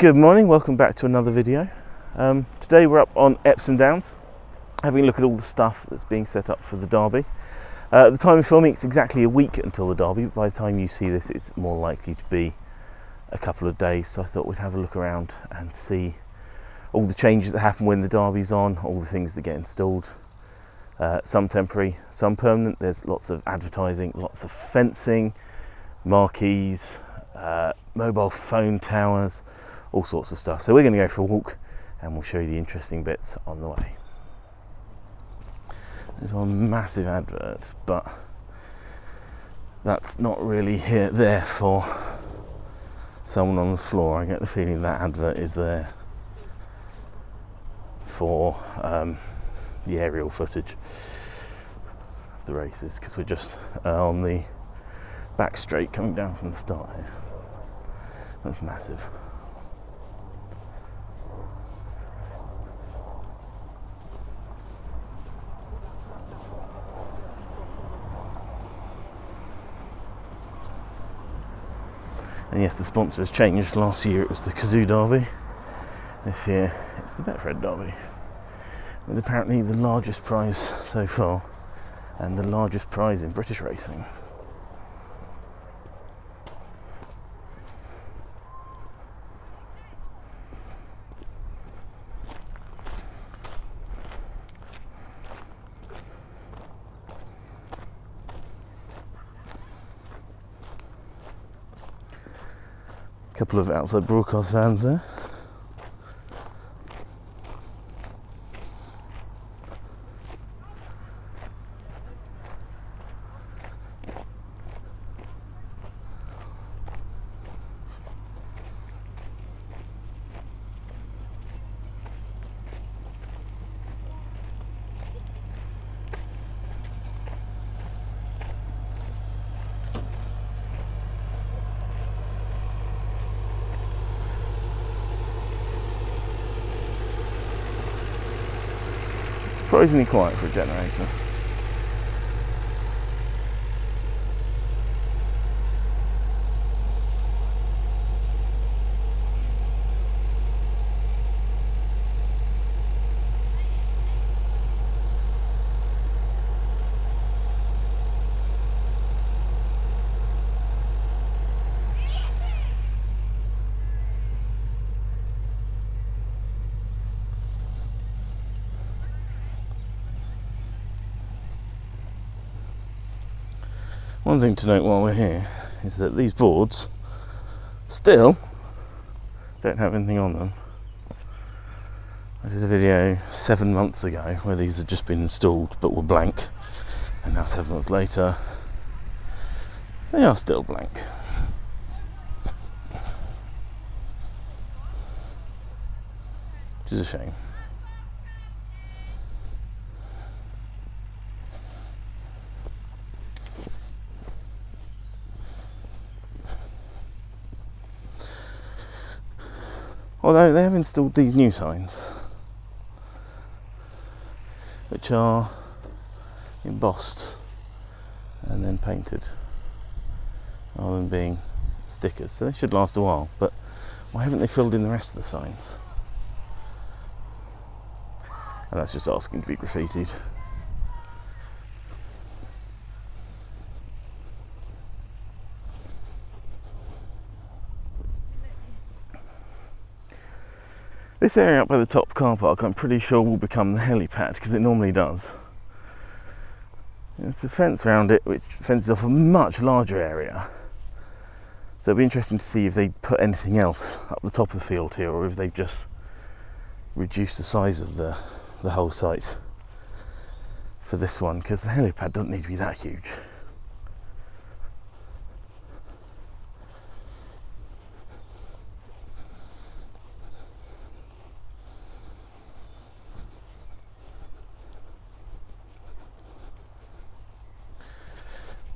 Good morning, welcome back to another video. Today we're up on Epsom Downs, having a look at all the stuff that's being set up for the Derby. At the time of filming, it's exactly a week until the Derby, but by the time you see this, it's more likely to be a couple of days. So I thought we'd have a look around and see all the changes that happen when the Derby's on, all the things that get installed. Some temporary, some permanent. There's lots of advertising, lots of fencing, marquees, mobile phone towers, all sorts of stuff. So we're going to go for a walk and we'll show you the interesting bits on the way. There's one massive advert, but that's not really there for someone on the floor. I get the feeling that advert is there for the aerial footage of the races, because we're just on the back straight coming down from the start here. That's massive. And yes, the sponsor has changed. Last year it was the Kazoo Derby. This year it's the Betfred Derby. With apparently the largest prize so far and the largest prize in British racing. Couple of outside broadcast vans there. Surprisingly quiet for a generator. One thing to note while we're here is that these boards still don't have anything on them. I did a video 7 months ago where these had just been installed but were blank, and now 7 months later they are still blank. Which is a shame. Although they have installed these new signs, which are embossed and then painted, rather than being stickers, so they should last a while. But why haven't they filled in the rest of the signs? And that's just asking to be graffitied. This area up by the top car park, I'm pretty sure will become the helipad, because it normally does. There's a fence around it which fences off a much larger area. So it'll be interesting to see if they put anything else up the top of the field here, or if they've just reduced the size of the whole site for this one, because the helipad doesn't need to be that huge.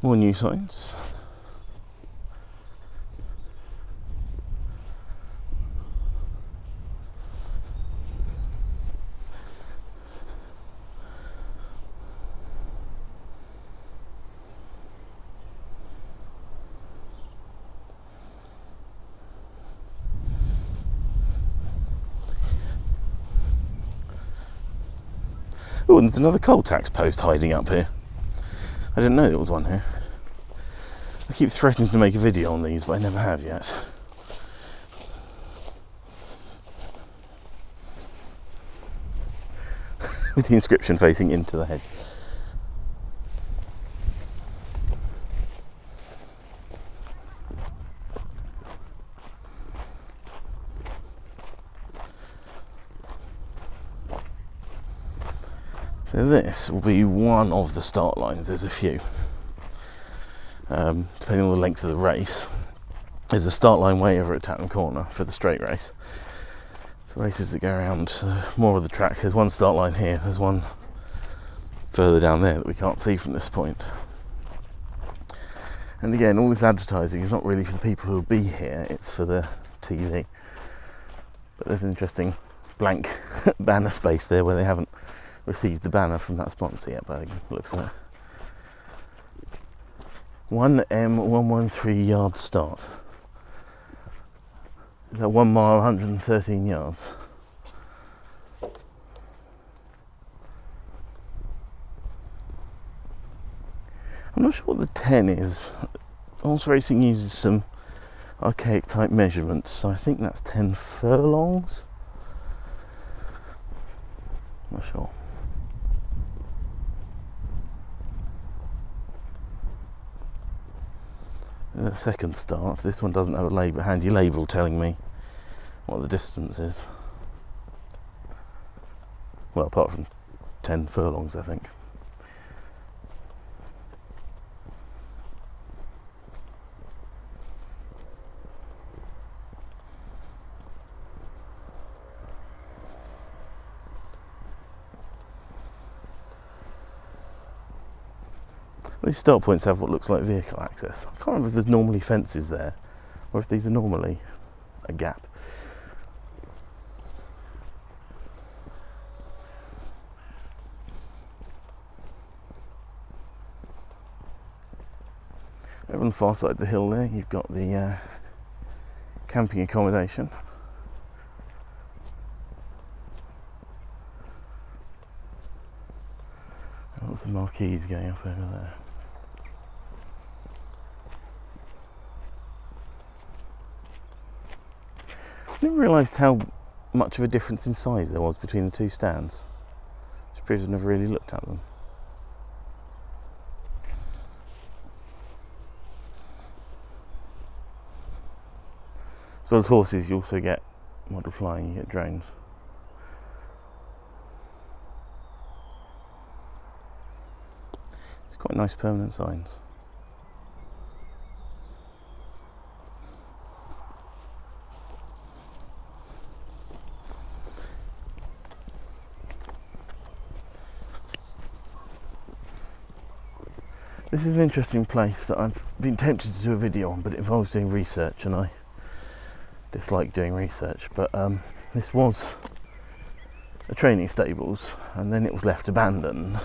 More new signs. Oh, and there's another coal tax post hiding up here. I didn't know there was one here. I keep threatening to make a video on these, but I never have yet. With the inscription facing into the hedge. So this will be one of the start lines. There's a few. Depending on the length of the race, there's a start line way over at Tattenham Corner for the straight race. For races that go around more of the track, there's one start line here, there's one further down there that we can't see from this point. And again, all this advertising is not really for the people who will be here, it's for the TV. But there's an interesting blank banner space there where they haven't received the banner from that sponsor yet, but it looks like 1M113 yard start. Is that 1 mile, 113 yards? I'm not sure what the 10 is. Horse racing uses some archaic type measurements, so I think that's 10 furlongs. Not sure. The second start, this one doesn't have a handy label telling me what the distance is. Well, apart from 10 furlongs, I think. These start points have what looks like vehicle access. I can't remember if there's normally fences there or if these are normally a gap. Over on the far side of the hill there, you've got the camping accommodation. Lots of marquees going up over there. I never realised how much of a difference in size there was between the two stands. Just proves I've never really looked at them. As well as horses, you also get model flying, you get drones. It's quite nice permanent signs. This is an interesting place that I've been tempted to do a video on, but it involves doing research and I dislike doing research. But this was a training stables and then it was left abandoned.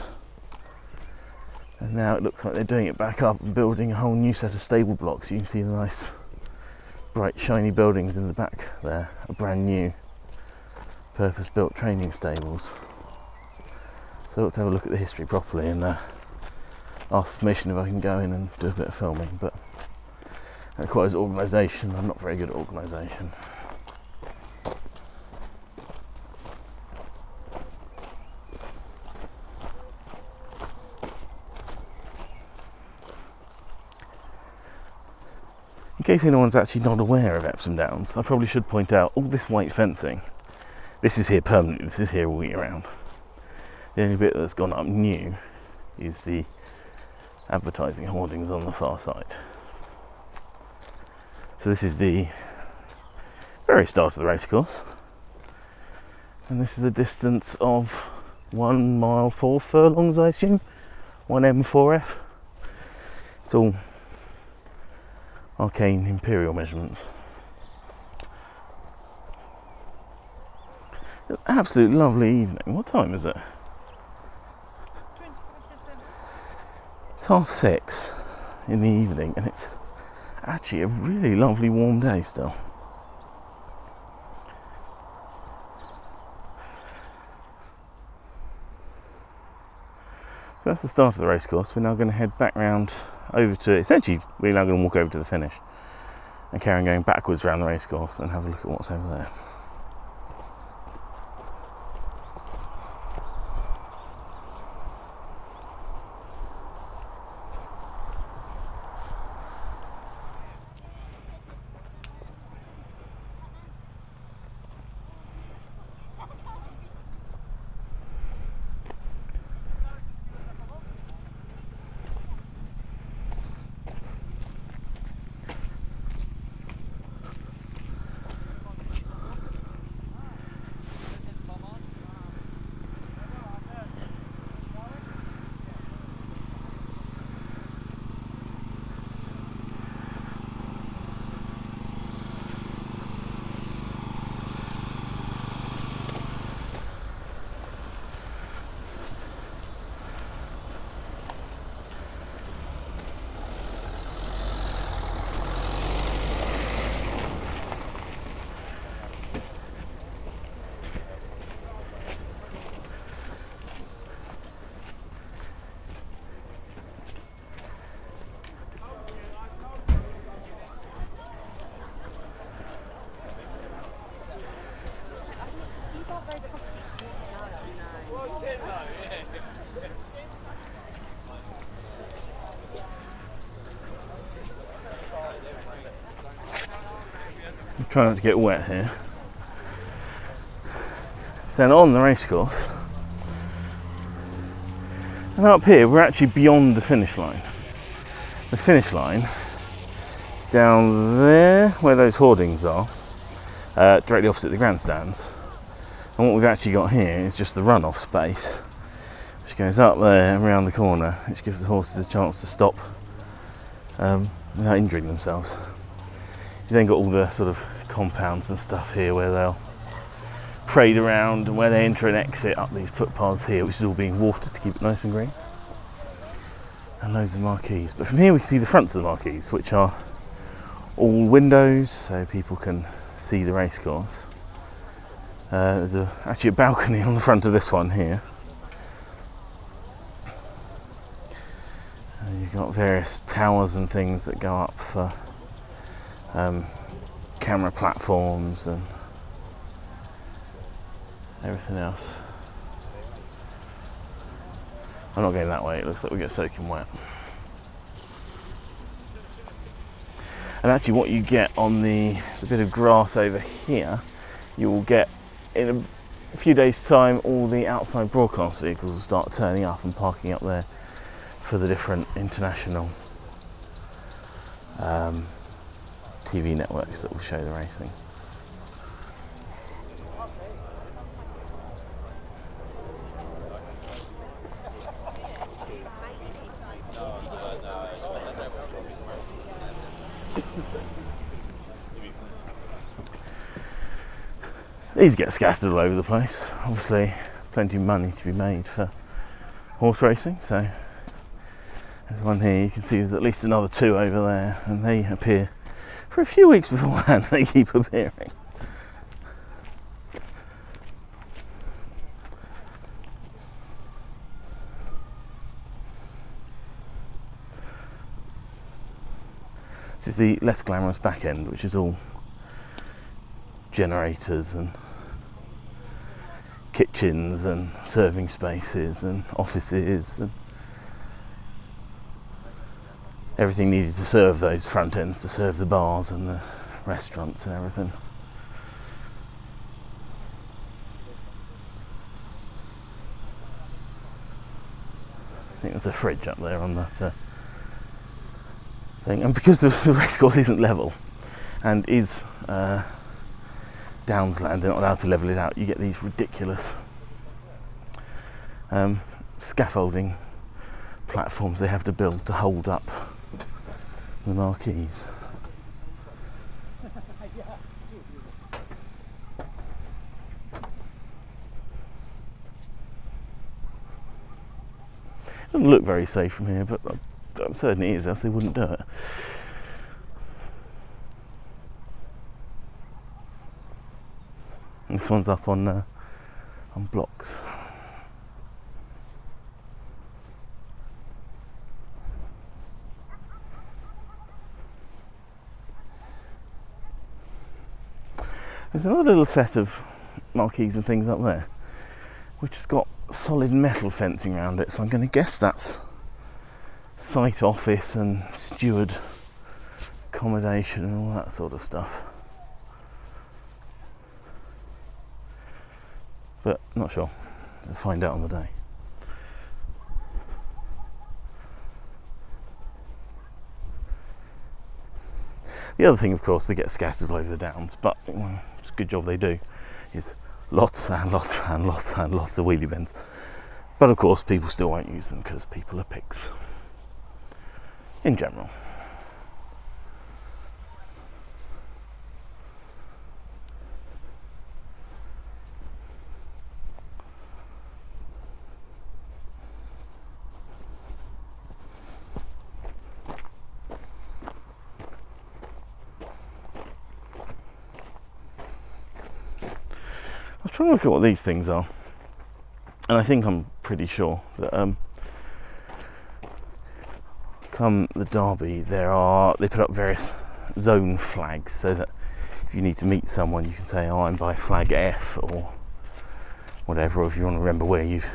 And now it looks like they're doing it back up and building a whole new set of stable blocks. You can see the nice bright shiny buildings in the back there, a brand new purpose-built training stables. So I ought to have a look at the history properly and ask permission if I can go in and do a bit of filming, but it requires organisation. I'm not very good at organisation. In case anyone's actually not aware of Epsom Downs, I probably should point out all this white fencing. This is here permanently, this is here all year round. The only bit that's gone up new is the advertising hoardings on the far side. So this is the very start of the racecourse, and this is a distance of 1 mile 4 furlongs, I assume, 1M4F. It's all arcane imperial measurements. An absolute lovely evening. What time is it? It's 6:30 in the evening and it's actually a really lovely warm day still. So that's the start of the racecourse. We're now going to head back round over to, essentially we're now going to walk over to the finish and carry on going backwards around the racecourse and have a look at what's over there. I'm trying not to get wet here. So then on the racecourse, and up here we're actually beyond the finish line. The finish line is down there where those hoardings are, directly opposite the grandstands. And what we've actually got here is just the runoff space, which goes up there and around the corner, which gives the horses a chance to stop without injuring themselves. You then got all the sort of compounds and stuff here where they'll parade around and where they enter and exit up these footpaths here, which is all being watered to keep it nice and green. And loads of marquees. But from here we can see the fronts of the marquees, which are all windows, so people can see the racecourse. There's actually a balcony on the front of this one here. You've got various towers and things that go up for camera platforms and everything else. I'm not going that way, it looks like we get soaking wet. And actually what you get on the bit of grass over here, you will get in a few days' time all the outside broadcast vehicles will start turning up and parking up there for the different international TV networks that will show the racing. These get scattered all over the place. Obviously, plenty of money to be made for horse racing. So there's one here. You can see there's at least another two over there, and they appear for a few weeks beforehand. They keep appearing. This is the less glamorous back end, which is all generators and kitchens and serving spaces and offices and everything needed to serve those front ends, to serve the bars and the restaurants and everything. I think there's a fridge up there on that thing, and because the racecourse isn't level and is downsland, they're not allowed to level it out. You get these ridiculous scaffolding platforms they have to build to hold up the marquees. It doesn't look very safe from here, but I'm certain it is, else they wouldn't do it. And this one's up on blocks. There's another little set of marquees and things up there, which has got solid metal fencing around it, so I'm going to guess that's site office and steward accommodation and all that sort of stuff. But not sure. We'll find out on the day. The other thing, of course, they get scattered all over the downs, but it's a good job they do, is lots and lots and lots and lots of wheelie bins. But of course, people still won't use them because people are pigs in general. I was trying to look at what these things are, and I think I'm pretty sure that come the derby they put up various zone flags so that if you need to meet someone you can say, oh, I'm by flag F or whatever, or if you want to remember where you've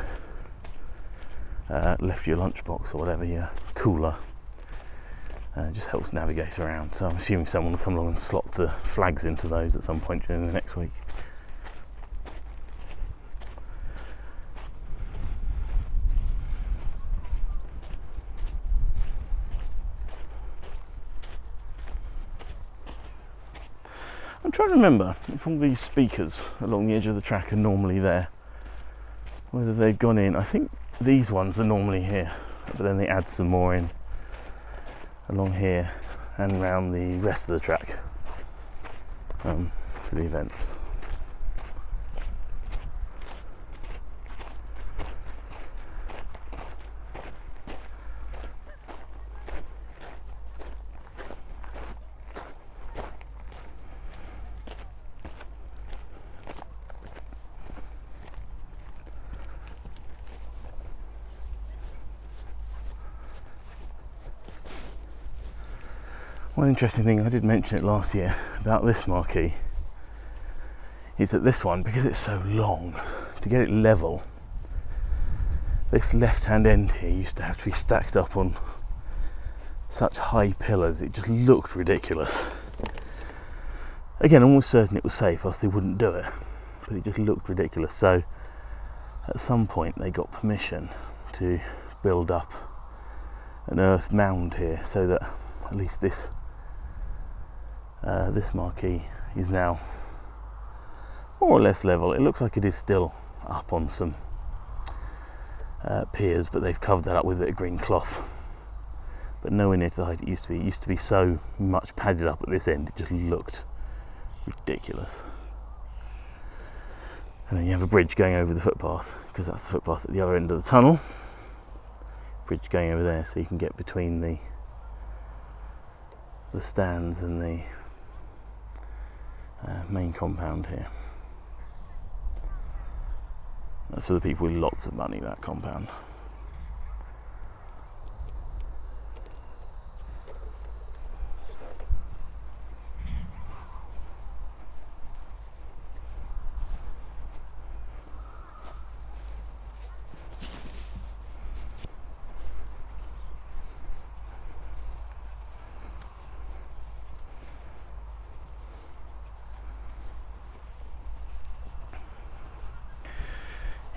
left your lunchbox or whatever, your cooler. It just helps navigate around, so I'm assuming someone will come along and slot the flags into those at some point during the next week. I'm trying to remember if all these speakers along the edge of the track are normally there, whether they've gone in. I think these ones are normally here, but then they add some more in along here and around the rest of the track for the events. One interesting thing, I did mention it last year about this marquee, is that this one, because it's so long, to get it level, this left-hand end here used to have to be stacked up on such high pillars. It just looked ridiculous. Again, I'm almost certain it was safe, else they wouldn't do it, but it just looked ridiculous. So at some point they got permission to build up an earth mound here so that at least this marquee is now more or less level. It looks like it is still up on some piers, but they've covered that up with a bit of green cloth, but nowhere near to the height it used to be. It used to be so much padded up at this end, it just looked ridiculous. And then you have a bridge going over the footpath, because that's the footpath at the other end of the tunnel. Bridge going over there, so you can get between the stands and the main compound here. That's for the people with lots of money, that compound.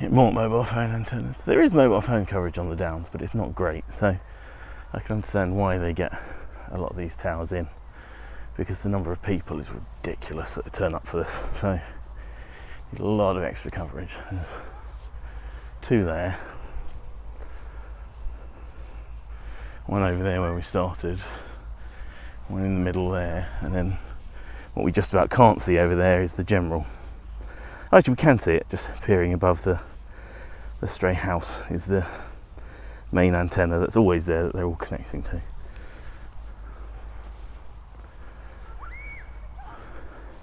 More mobile phone antennas. There is mobile phone coverage on the downs, but it's not great, so I can understand why they get a lot of these towers in, because the number of people is ridiculous that turn up for this, so a lot of extra coverage. There's two there, one over there where we started, one in the middle there, and then what we just about can't see over there is the general. Actually, we can see it just appearing above the stray house is the main antenna that's always there that they're all connecting to.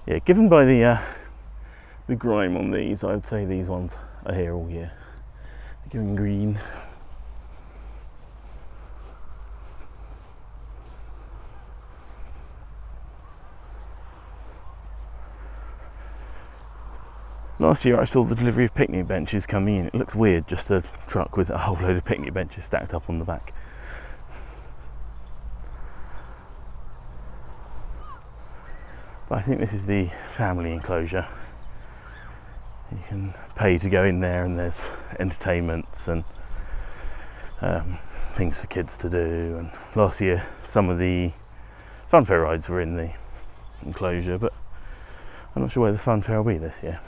Yeah, given by the grime on these, I would say these ones are here all year. They're going green. Last year I saw the delivery of picnic benches coming in. It looks weird, just a truck with a whole load of picnic benches stacked up on the back. But I think this is the family enclosure. You can pay to go in there, and there's entertainments and things for kids to do. And last year some of the funfair rides were in the enclosure, but I'm not sure where the funfair will be this year.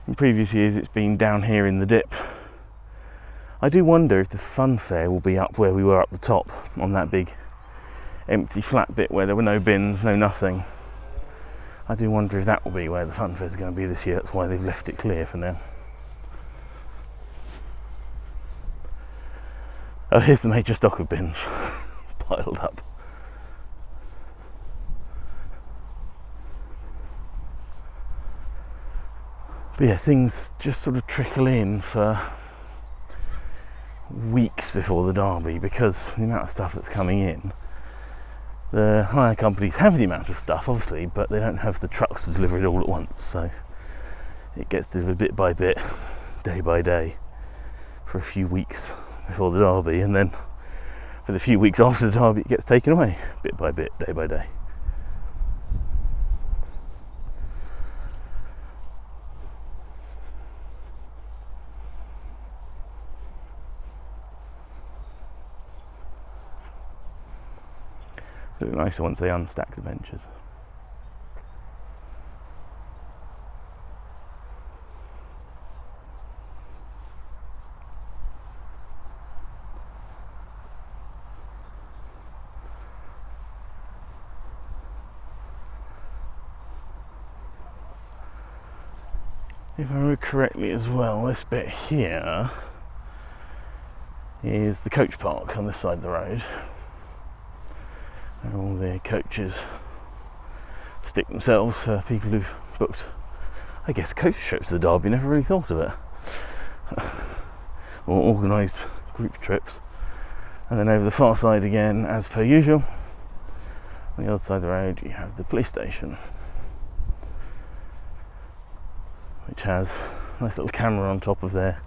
In previous years it's been down here in the dip. I do wonder if the funfair will be up where we were up the top, on that big empty flat bit where there were no bins, no nothing. I do wonder if that will be where the funfair is going to be this year. That's why they've left it clear for now. Oh, here's the major stock of bins piled up. But yeah, things just sort of trickle in for weeks before the derby, because the amount of stuff that's coming in. The hire companies have the amount of stuff, obviously, but they don't have the trucks to deliver it all at once, so it gets delivered bit by bit, day by day, for a few weeks before the derby, and then for the few weeks after the derby it gets taken away, bit by bit, day by day. It looked nicer once they unstack the benches. If I remember correctly as well, this bit here is the coach park on this side of the road. And all the coaches stick themselves for people who've booked, I guess, coach trips to the derby. Never really thought of it. Or organised group trips. And then over the far side again, as per usual, on the other side of the road you have the police station, which has a nice little camera on top of their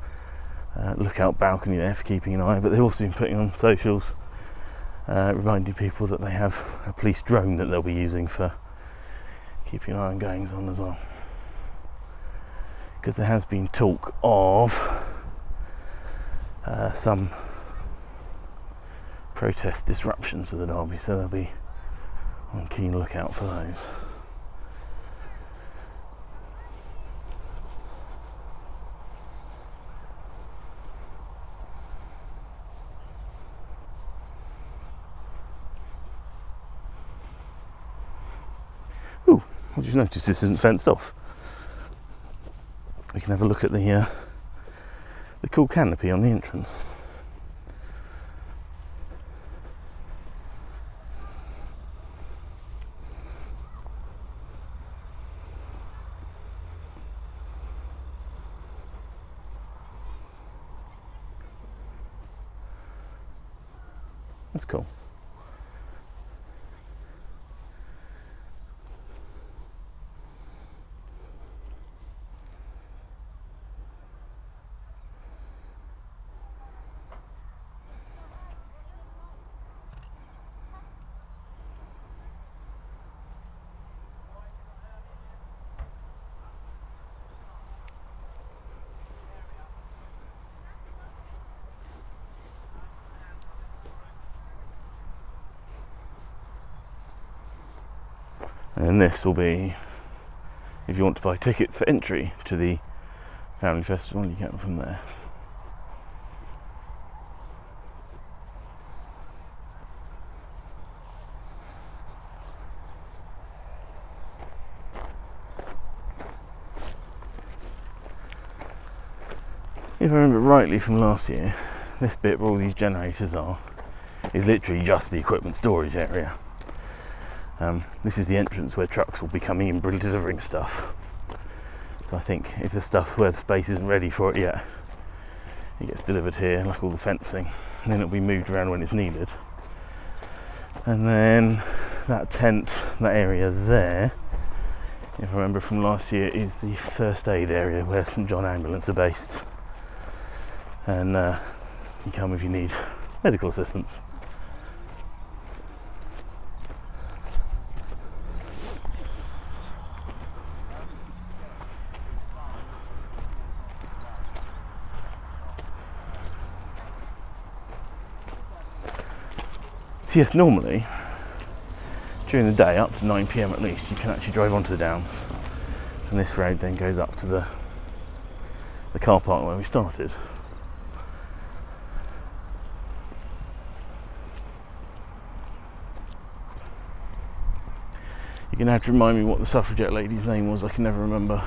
lookout balcony there for keeping an eye. But they've also been putting on socials reminding people that they have a police drone that they'll be using for keeping an eye on goings on as well. Because there has been talk of some protest disruptions of the derby, so they'll be on keen lookout for those. Ooh, I just noticed this isn't fenced off. We can have a look at the cool canopy on the entrance. That's cool. And this will be, if you want to buy tickets for entry to the family festival, you get them from there. If I remember rightly from last year, this bit where all these generators are is literally just the equipment storage area. This is the entrance where trucks will be coming in delivering stuff. So I think if the stuff where the space isn't ready for it yet, it gets delivered here, like all the fencing, and then it'll be moved around when it's needed. And then that tent, that area there, if I remember from last year, is the first aid area where St John Ambulance are based, and you come if you need medical assistance. So yes, normally during the day up to 9 PM at least you can actually drive onto the downs, and this road then goes up to the car park where we started. You're going to have to remind me what the suffragette lady's name was, I can never remember.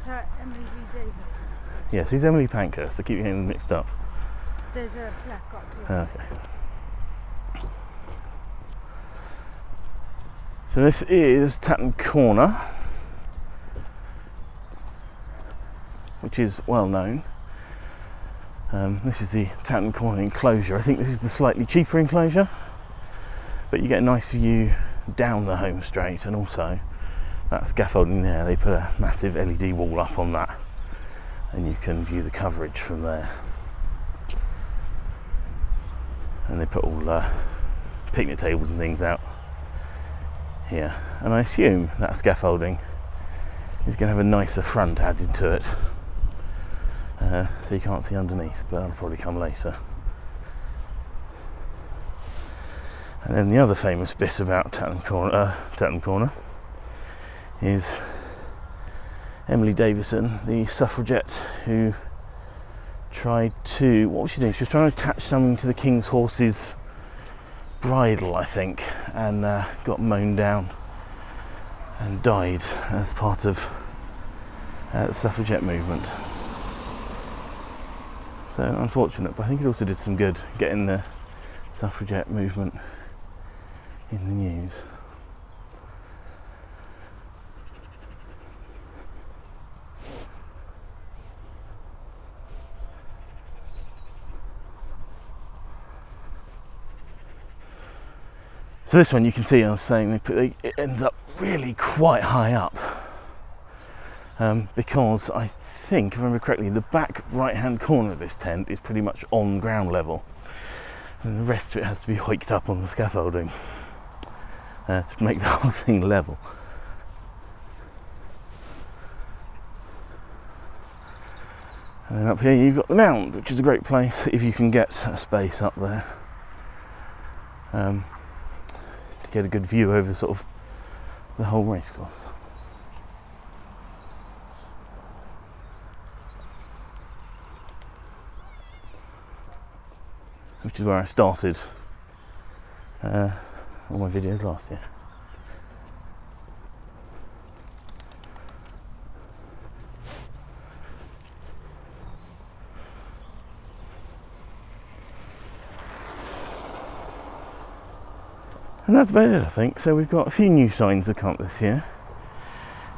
Emily Davis. Yes, who's Emily Pankhurst? I keep getting them mixed up. There's a plaque up here. Okay. So this is Tattenham Corner, which is well known. This is the Tattenham Corner Enclosure. I think this is the slightly cheaper enclosure, but you get a nice view down the home straight, and also that scaffolding there, they put a massive LED wall up on that, and you can view the coverage from there. And they put all picnic tables and things out here, and I assume that scaffolding is going to have a nicer front added to it, so you can't see underneath, but that'll probably come later. And then the other famous bit about Tattenham Corner is Emily Davison, the suffragette who tried to, what was she doing? She was trying to attach something to the King's horse's bridle, I think, and got mown down and died as part of the suffragette movement. So unfortunate, but I think it also did some good getting the suffragette movement in the news. So this one, you can see, I was saying, it ends up really quite high up, because I think, if I remember correctly, the back right hand corner of this tent is pretty much on ground level, and the rest of it has to be hiked up on the scaffolding to make the whole thing level. And then up here you've got the mound, which is a great place if you can get a space up there. To get a good view over sort of the whole racecourse. Which is where I started all my videos last year. And that's about it, I think. So we've got a few new signs that come up this year.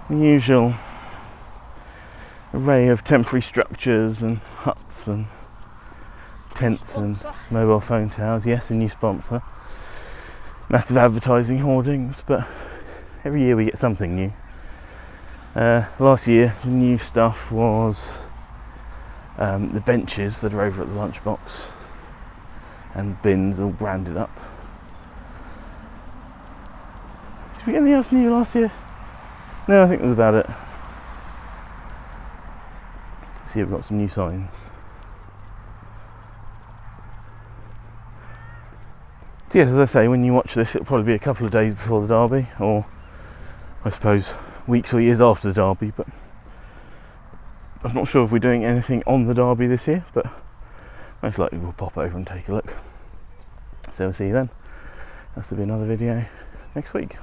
The usual array of temporary structures and huts and tents and mobile phone towers. Yes, a new sponsor. Massive advertising hoardings, but every year we get something new. Last year the new stuff was the benches that are over at the lunchbox and bins all branded up. Did we get anything else new last year? No, I think that was about it. See, we've got some new signs. So yes, as I say, when you watch this, it'll probably be a couple of days before the Derby, or I suppose weeks or years after the Derby, but I'm not sure if we're doing anything on the Derby this year, but most likely we'll pop over and take a look. So we'll see you then. That's to be another video next week.